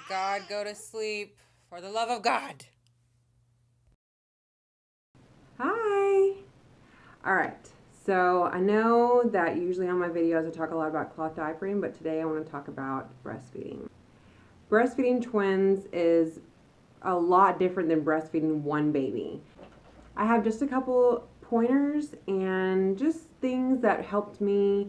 God, go to sleep. For the love of God. Hi. All right. So I know that usually on my videos I talk a lot about cloth diapering, but today I want to talk about breastfeeding. Breastfeeding twins is a lot different than breastfeeding one baby. I have just a couple pointers and just things that helped me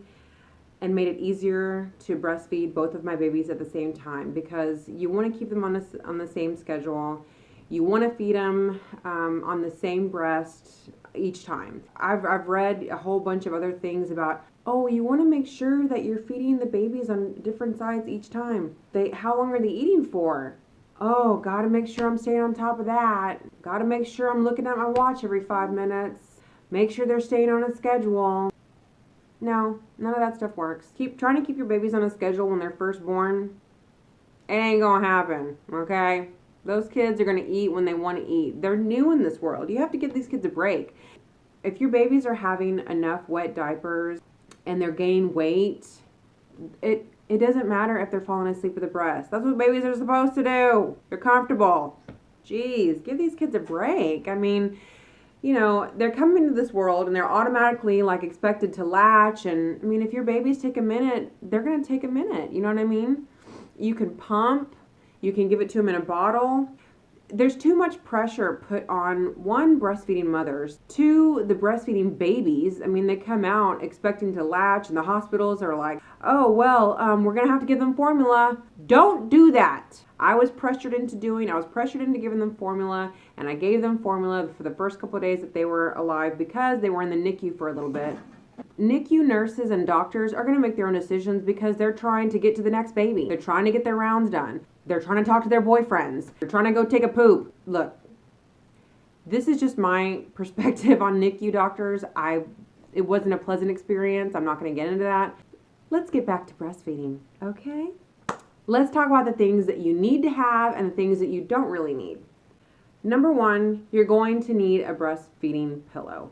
and made it easier to breastfeed both of my babies at the same time, because you want to keep them on the same schedule. You want to feed them on the same breast each time. I've read a whole bunch of other things about, oh, you want to make sure that you're feeding the babies on different sides each time. How long are they eating for? Oh, gotta make sure I'm staying on top of that. Gotta make sure I'm looking at my watch every 5 minutes. Make sure they're staying on a schedule. No, none of that stuff works. Trying to keep your babies on a schedule when they're first born. It ain't gonna happen, okay? Those kids are gonna eat when they want to eat. They're new in this world. You have to give these kids a break. If your babies are having enough wet diapers and they're gaining weight, it doesn't matter if they're falling asleep with a breast. That's what babies are supposed to do. They're comfortable. Jeez, give these kids a break. I mean, you know, they're coming into this world and they're automatically like expected to latch. And I mean, if your babies take a minute, they're going to take a minute. You know what I mean? You can pump, you can give it to them in a bottle. There's too much pressure put on, one, breastfeeding mothers, two, the breastfeeding babies. I mean, they come out expecting to latch and the hospitals are like, oh, well, we're going to have to give them formula. Don't do that. I was pressured into giving them formula, and I gave them formula for the first couple of days that they were alive because they were in the NICU for a little bit. NICU nurses and doctors are going to make their own decisions because they're trying to get to the next baby. They're trying to get their rounds done. They're trying to talk to their boyfriends. They're trying to go take a poop. Look, this is just my perspective on NICU doctors. It wasn't a pleasant experience. I'm not going to get into that. Let's get back to breastfeeding, okay? Let's talk about the things that you need to have and the things that you don't really need. Number one, you're going to need a breastfeeding pillow.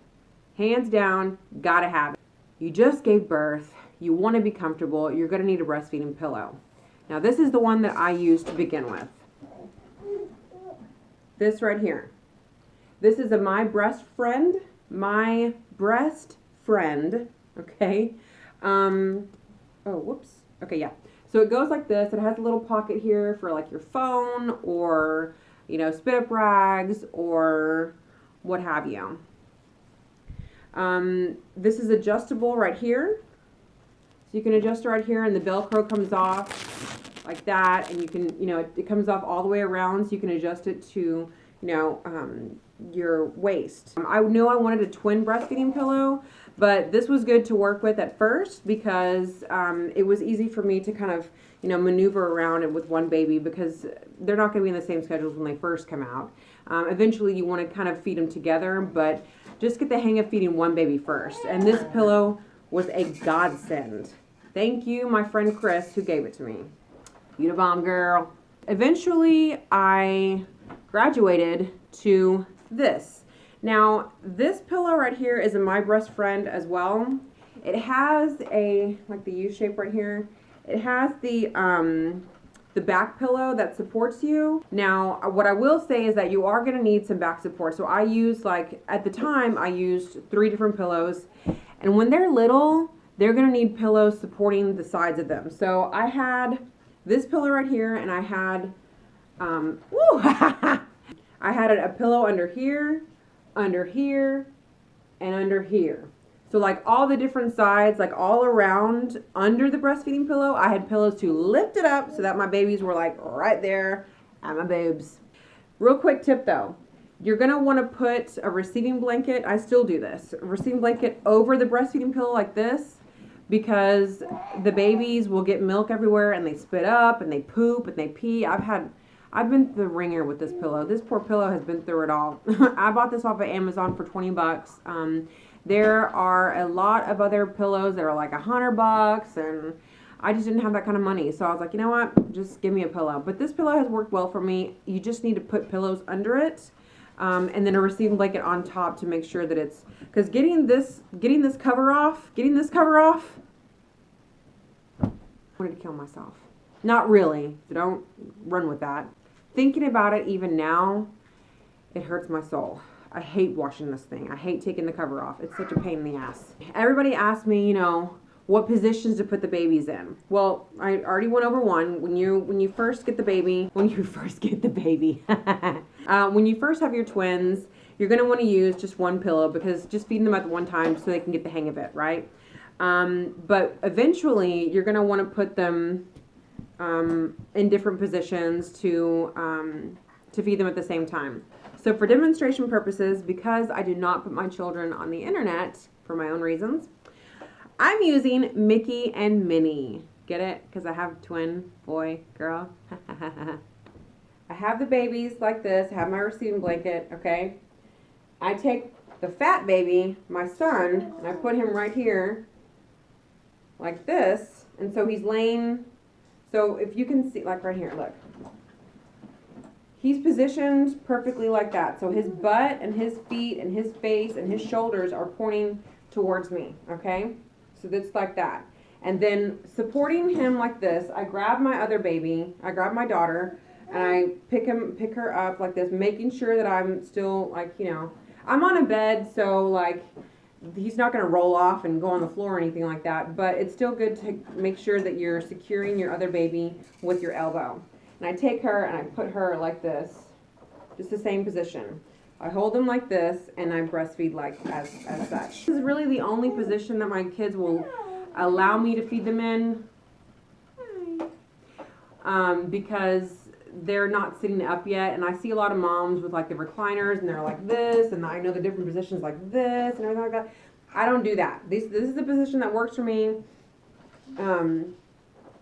Hands down, gotta have it. You just gave birth, you want to be comfortable, you're going to need a breastfeeding pillow. Now this is the one that I used to begin with. This right here. This is a My Breast Friend, okay? Oh, whoops. Okay, yeah. So it goes like this. It has a little pocket here for like your phone or, you know, spit up rags or what have you. This is adjustable right here. So you can adjust it right here and the Velcro comes off like that. And you can, you know, it comes off all the way around so you can adjust it to, you know, your waist. I knew I wanted a twin breastfeeding pillow, but this was good to work with at first because it was easy for me to kind of, you know, maneuver around it with one baby because they're not going to be in the same schedules when they first come out. Eventually you want to kind of feed them together, but just get the hang of feeding one baby first. And this pillow was a godsend. Thank you, my friend Chris, who gave it to me. You the bomb, girl. Eventually I graduated to this. Now, this pillow right here is a My Breast Friend as well. It has like the U shape right here. It has the back pillow that supports you. Now, what I will say is that you are going to need some back support. So I used, like, at the time, I used 3 different pillows. And when they're little, they're going to need pillows supporting the sides of them. So I had this pillow right here, and I had, I had a pillow under here, and under here. So like all the different sides, like all around under the breastfeeding pillow, I had pillows to lift it up so that my babies were like right there at my boobs. Real quick tip though, you're gonna wanna put a receiving blanket, I still do this, a receiving blanket over the breastfeeding pillow like this, because the babies will get milk everywhere and they spit up and they poop and they pee. I've been through the ringer with this pillow. This poor pillow has been through it all. I bought this off of Amazon for 20 bucks. There are a lot of other pillows that are like $100, and I just didn't have that kind of money. So I was like, you know what? Just give me a pillow. But this pillow has worked well for me. You just need to put pillows under it, and then a receiving blanket on top to make sure that it's, because getting this cover off, I wanted to kill myself. Not really. So don't run with that. Thinking about it even now, it hurts my soul. I hate washing this thing. I hate taking the cover off. It's such a pain in the ass. Everybody asks me, you know, what positions to put the babies in. Well, I already went over one. When you first get the baby, when you first have your twins, you're gonna want to use just one pillow, because just feeding them at one time so they can get the hang of it, right? But eventually you're gonna want to put them in different positions to feed them at the same time. So for demonstration purposes, because I do not put my children on the internet for my own reasons, I'm using Mickey and Minnie. Get it? Because I have twin, boy, girl. I have the babies like this. I have my receiving blanket, okay? I take the fat baby, my son, and I put him right here like this. And so he's laying, so if you can see, like right here, look. He's positioned perfectly like that. So his butt and his feet and his face and his shoulders are pointing towards me, okay? So that's like that. And then supporting him like this, I grab my other baby, I grab my daughter, and I pick her up like this, making sure that I'm still, like, you know, I'm on a bed, so like he's not going to roll off and go on the floor or anything like that, but it's still good to make sure that you're securing your other baby with your elbow. And I take her and I put her like this, just the same position. I hold them like this and I breastfeed like as such. This is really the only position that my kids will allow me to feed them in, because they're not sitting up yet. And I see a lot of moms with like the recliners and they're like this, and I know the different positions like this and everything like that. I don't do that. This is the position that works for me.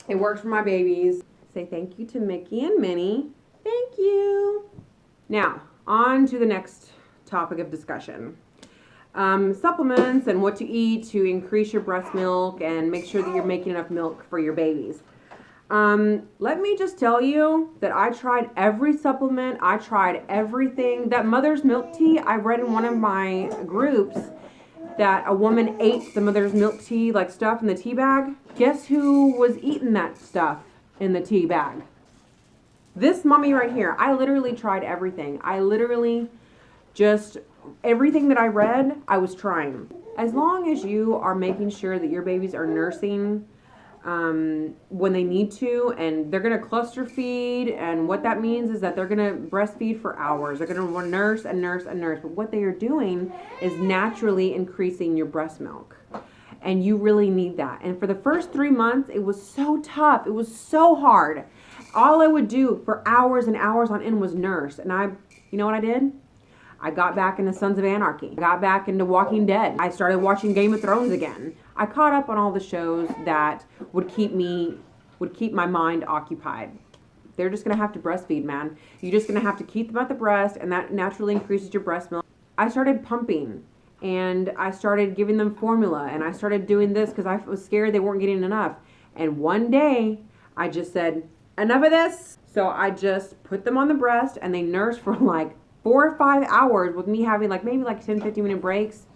It works for my babies. Say thank you to Mickey and Minnie. Thank you. Now, on to the next topic of discussion. Supplements and what to eat to increase your breast milk and make sure that you're making enough milk for your babies. Let me just tell you that I tried every supplement. I tried everything. That mother's milk tea, I read in one of my groups that a woman ate the mother's milk tea, like stuff in the tea bag. Guess who was eating that stuff in the tea bag? This mommy right here. I literally tried everything. I literally just, everything that I read, I was trying. As long as you are making sure that your babies are nursing when they need to, and they're going to cluster feed, and what that means is that they're going to breastfeed for hours. They're going to nurse and nurse and nurse. But what they are doing is naturally increasing your breast milk. And you really need that. And for the first 3 months, it was so tough. It was so hard. All I would do for hours and hours on end was nurse. And you know what I did? I got back into Sons of Anarchy. I got back into Walking Dead. I started watching Game of Thrones again. I caught up on all the shows that would keep my mind occupied. They're just gonna have to breastfeed, man. You're just gonna have to keep them at the breast, and that naturally increases your breast milk. I started pumping, and I started giving them formula, and I started doing this because I was scared they weren't getting enough. And one day, I just said, enough of this. So I just put them on the breast, and they nursed for like 4 or 5 hours with me having like maybe like 10-15 minute breaks.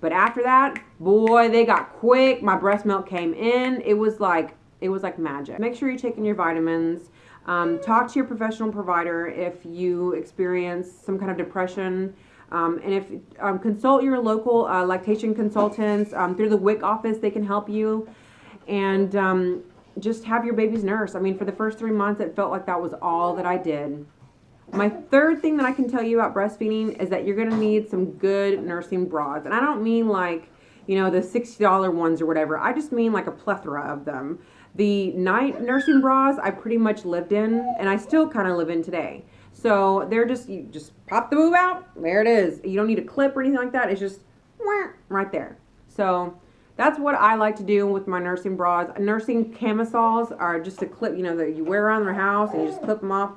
But after that, boy, they got quick. My breast milk came in. It was like magic. Make sure you're taking your vitamins. Talk to your professional provider if you experience some kind of depression. And if consult your local lactation consultants through the WIC office. They can help you. And just have your babies nurse. I mean, for the first 3 months, it felt like that was all that I did. My third thing that I can tell you about breastfeeding is that you're going to need some good nursing bras. And I don't mean like, you know, the $60 ones or whatever. I just mean like a plethora of them. The night nursing bras I pretty much lived in, and I still kind of live in today. So they're just, you just pop the boob out, there it is. You don't need a clip or anything like that. It's just right there. So that's what I like to do with my nursing bras. Nursing camisoles are just a clip, you know, that you wear around the house and you just clip them off.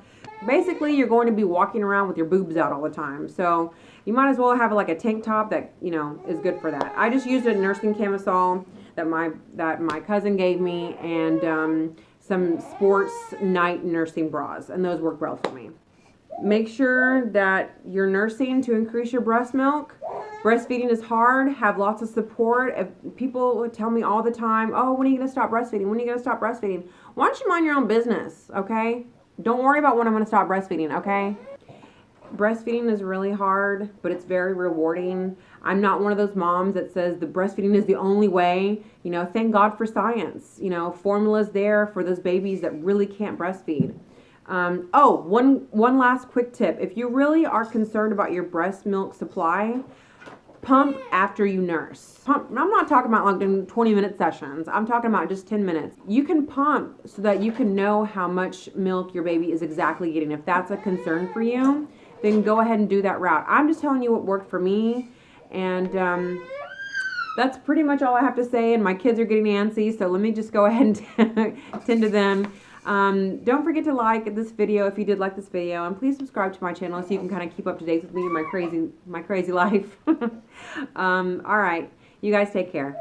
Basically, you're going to be walking around with your boobs out all the time. So you might as well have like a tank top that, you know, is good for that. I just used a nursing camisole that my cousin gave me, and some sports night nursing bras, and those work well for me. Make sure that you're nursing to increase your breast milk. Breastfeeding is hard. Have lots of support. If people would tell me all the time, oh, when are you going to stop breastfeeding? When are you going to stop breastfeeding? Why don't you mind your own business, okay? Don't worry about when I'm going to stop breastfeeding, okay? Breastfeeding is really hard, but it's very rewarding. I'm not one of those moms that says the breastfeeding is the only way. You know, thank God for science. You know, formula's there for those babies that really can't breastfeed. One last quick tip. If you really are concerned about your breast milk supply, pump after you nurse. Pump, I'm not talking about like doing 20-minute sessions. I'm talking about just 10 minutes. You can pump so that you can know how much milk your baby is exactly getting. If that's a concern for you, then go ahead and do that route. I'm just telling you what worked for me. And that's pretty much all I have to say. And my kids are getting antsy, so let me just go ahead and tend to them. Don't forget to like this video if you did like this video, and please subscribe to my channel so you can kind of keep up to date with me and my crazy life. All right, you guys take care.